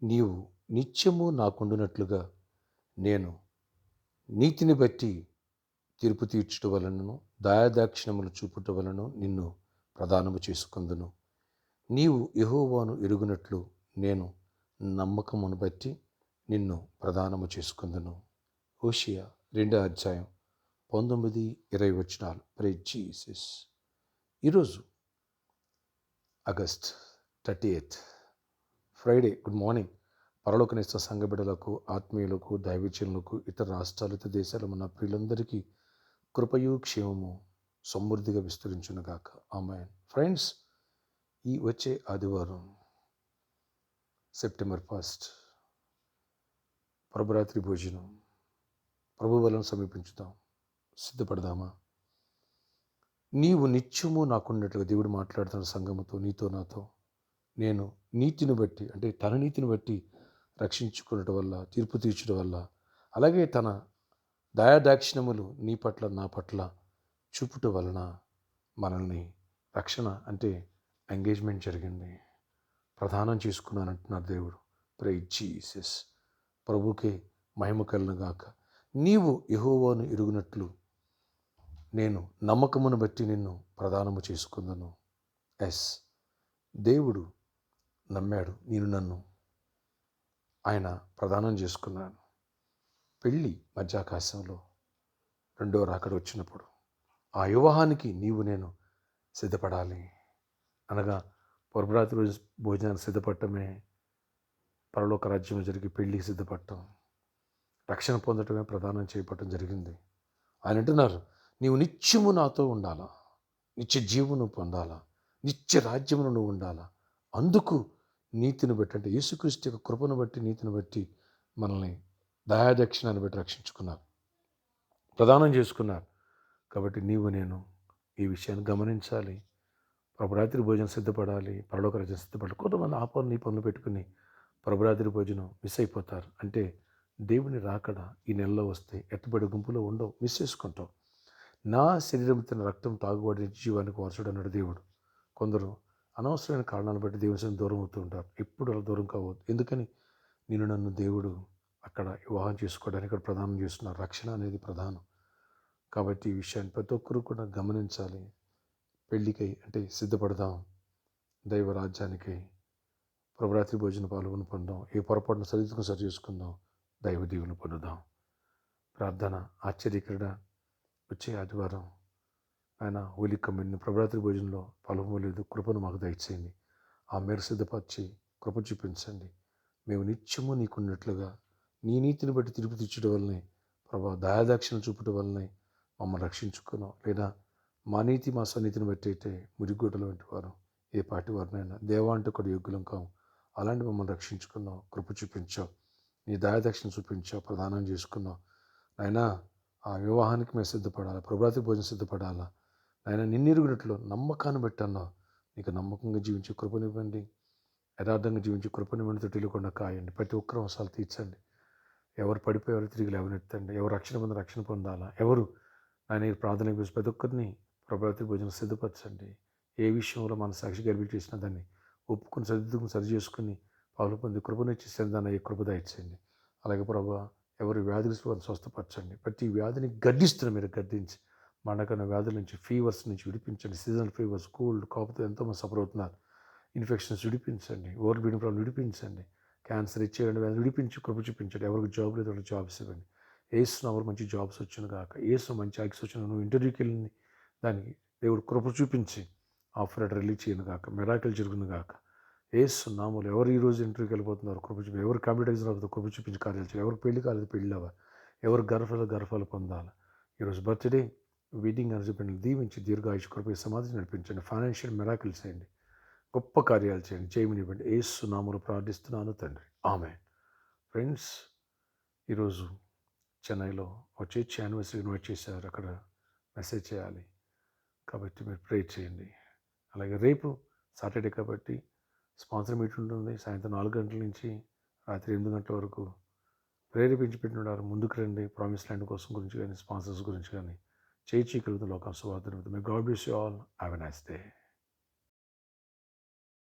నీవు నిత్యము నాకుండునట్లుగా నేను నీతిని బట్టి తీర్పు తీర్చుట వలనను దయాదాక్షిణ్యములు చూపుట వలన నిన్ను ప్రదానము చేసుకుందును. నీవు యెహోవాను ఎరుగునట్లు నేను నమ్మకమును బట్టి నిన్ను ప్రదానము చేసుకుందును. హోషేయ 2:19-20 ప్రైజ్ జీసస్. ఈరోజు ఆగస్ట్ 30 ఫ్రైడే. Good morning. పరలోకనిస్తున్న సంఘ బిడ్డలకు, ఆత్మీయులకు, దైవజనులకు, ఇతర రాష్ట్రాలు, ఇతర దేశాలు ఉన్న ప్రియులందరికీ కృపయు క్షేమము సమృద్ధిగా విస్తరించునుగాక. ఆమేన్. ఫ్రెండ్స్, ఈ వచ్చే ఆదివారం సెప్టెంబర్ 1 ప్రభురాత్రి భోజనం ప్రభు వలన సమీపించుదాం. సిద్ధపడదామా? నీవు నిత్యము నాకున్నట్టుగా దేవుడు మాట్లాడుతున్న సంఘముతో, నీతో నాతో. నేను నీతిని బట్టి, అంటే తన నీతిని బట్టి రక్షించుకున్నట వల్ల, తీర్పు తీర్చడం వల్ల, అలాగే తన దయాదాక్షిణ్యములు నీ పట్ల నా పట్ల చూపుట వలన మనల్ని రక్షణ అంటే ఎంగేజ్మెంట్ జరిగింది, ప్రదానం చేసుకున్నాను అంటున్నారు దేవుడు. Praise Jesus. ప్రభుకే మహిమ కలుగును గాక. నీవు యెహోవాను ఎరుగునట్లు నేను నమ్మకమును బట్టి నిన్ను ప్రదానము చేసుకుందును. దేవుడు నమ్మాడు, నేను నన్ను ఆయన ప్రదానం చేసుకున్నాను. పెళ్ళి మధ్యాకాశంలో రెండో రాకడ వచ్చినప్పుడు ఆ వివాహానికి నీవు నేను సిద్ధపడాలి. అనగా ప్రభురాత్రి రోజు భోజనానికి సిద్ధపడటమే పరలోక రాజ్యంలో జరిగి పెళ్ళికి సిద్ధపడటం, రక్షణ పొందటమే ప్రదానం చేయబడటం జరిగింది. ఆయన అంటున్నారు, నీవు నిత్యము నాతో ఉండాలా, నిత్య జీవను పొందాలా, నిత్య రాజ్యమును నువ్వు ఉండాలా. అందుకు నీతిని బట్టి, అంటే యేసుక్రీస్తు యొక్క కృపను బట్టి, నీతిని బట్టి మనల్ని దయాదక్షిణాన్ని బట్టి రక్షించుకున్నారు, ప్రదానం చేసుకున్నారు. కాబట్టి నీవు నేను ఈ విషయాన్ని గమనించాలి. ప్రభురాత్రి భోజనం సిద్ధపడాలి, పరలోక రాజ్యం సిద్ధపడాలి. కొంతమంది ఆ పనులు ఈ పనులు పెట్టుకుని ప్రభురాత్రి భోజనం మిస్ అయిపోతారు. అంటే దేవుని రాకడ ఈ నెలలో వస్తే ఎట్టబడి గుంపులో ఉండవు, మిస్ చేసుకుంటావు. నా శరీరం తన రక్తం తాగుబడి జీవానికి వారసుడు అన్నాడు దేవుడు. కొందరు అనవసరమైన కారణాలను బట్టి దేవుని దూరం అవుతూ ఉంటారు. ఎప్పుడు అలా దూరం కావద్దు. ఎందుకని? నేను నన్ను దేవుడు అక్కడ వివాహం చేసుకోవడానికి ఇక్కడ ప్రదానం చేస్తున్నారు. రక్షణ అనేది ప్రధానం. కాబట్టి ఈ విషయాన్ని ప్రతి ఒక్కరూ కూడా గమనించాలి. పెళ్ళికై అంటే సిద్ధపడదాం, దైవ రాజ్యానికై ప్రభురాత్రి భోజన పాల్గొని పొందాం. ఏ పొరపాటును సరిదిద్దుకుని సరి చేసుకుందాం, దైవ దీవెన పొందుదాం. ప్రార్థన. ఆశ్చర్యకరుడ వచ్చే ఆదివారం ఆయన హోలీ కమ్యూనియన్ ప్రభురాత్రి భోజనంలో పాల్గొనలేదు. కృపను మాకు దయచేయండి. ఆ మేరకు సిద్ధపరిచి కృప చూపించండి. మేము నిత్యము నీకున్నట్లుగా నీ నీతిని బట్టి తిరుపు తెచ్చడం వల్లనే, ప్రభా దయాదాక్షిణ చూపటం వల్లనే మమ్మల్ని రక్షించుకున్నాం. లేదా మా నీతి మా స్వనీతిని బట్టి అయితే మురిగొడ్డలు వంటి వారు, ఏ పాటి వారినైనా దేవా అంటే కూడా యోగ్యులం కాము. అలాంటి మమ్మల్ని రక్షించుకున్నావు, కృప చూపించావు, నీ దయాదక్షిణ చూపించావు, ప్రదానం చేసుకున్నావు. అయినా ఆ వివాహానికి మేము సిద్ధపడాలా, ప్రభురాత్రి భోజనం సిద్ధపడాలా. ఆయన నిన్నెరుగునట్లు నమ్మకాన్ని బట్టి అన్నావు. నీకు నమ్మకంగా జీవించే కృపనివ్వండి, యథార్థంగా జీవించే కృపనివ్వండి. తొట్టిల్లకుండా కాయండి. ప్రతి ఒక్కరు అవసరాలు తీర్చండి. ఎవరు పడిపోయారు తిరిగి లేవనెత్తండి. ఎవరు రక్షణ పొందాలా, ఎవరు ఆయన ప్రార్థన గురించి ప్రతి ఒక్కరిని ప్రభురాత్రి భోజనం సిద్ధపరచండి. ఏ విషయంలో మన సాక్షి గర్భించి చేసిన దాన్ని ఒప్పుకుని సరిదిద్దుకుని సరి చేసుకుని పాలు పొంది కృపనిచ్చేసిన దాన్ని అయ్యే కృప దయచేయండి. అలాగే ప్రభా ఎవరు వ్యాధులు వారిని స్వస్థపరచండి. ప్రతి వ్యాధిని గద్దిస్తున్న మీరు గద్దించి మండకన్న వ్యాధుల నుంచి, ఫీవర్స్ నుంచి విడిపించండి. సీజనల్ ఫీవర్స్, కోల్డ్, కాపుతో ఎంతోమంది సఫర్ అవుతున్నారు. ఇన్ఫెక్షన్స్ విడిపించండి. ఓవర్ బ్లీడింగ్ ప్రాబ్లం విడిపించండి. క్యాన్సర్ ఇచ్చేయండి, వ్యాధి విడిపించి కృప చూపించండి. ఎవరికి జాబ్ లేదు వాళ్ళకి జాబ్స్ ఇవ్వండి. ఏసును ఎవరు మంచి జాబ్స్ వచ్చును గాక. ఏసు మంచి యాక్స్ వచ్చిన నువ్వు ఇంటర్వ్యూకి వెళ్ళింది దానికి దేవుడు కృప చూపించి ఆఫర్ లెటర్ రిలీజ్ చేయను గాక. మెరాకిల్ జరుగును గాక. ఏసు నామూలు ఎవరు ఈరోజు ఇంటర్వ్యూకి వెళ్ళిపోతున్నారు కృప చూపి, ఎవరు కంప్యూటర్ ఎగ్జామ్ అవుతుందో కృప చూపించి కార్యాలు చేయాలి. ఎవరు పెళ్లి కాలేదు పెళ్ళి అవ్వాలి, ఎవరు గర్భాలు పొందాలి. ఈరోజు బర్త్డే, వెడ్డింగ్ అరేంజ్మెంట్లు దీవించి దీర్ఘాయుష్ కృప సమాధి నడిపించండి. ఫైనాన్షియల్ మెరాకిల్స్ చేయండి, గొప్ప కార్యాలు చేయండి, చేయమనివ్వండి. ఏసు నామములో ప్రార్థిస్తున్నాను తండ్రి, ఆమేన్. ఫ్రెండ్స్, ఈరోజు చెన్నైలో ఒక చర్చ్ యానివర్సరీ ఇన్వైట్ చేశారు. అక్కడ మెసేజ్ చేయాలి కాబట్టి మీరు ప్రే చేయండి. అలాగే రేపు సాటర్డే కాబట్టి స్పాన్సర్ మీట్ ఉంటుంది. సాయంత్రం 4 గంటల నుంచి రాత్రి 8 గంటల వరకు ప్రేరేపించి పెట్టినారు. ముందుకు రండి. ప్రామిస్ ల్యాండ్ కోసం గురించి కానీ, స్పాన్సర్స్ గురించి కానీ చేయగలుగుతున్న లోకం సువార్త. May God bless you all. Have a nice day.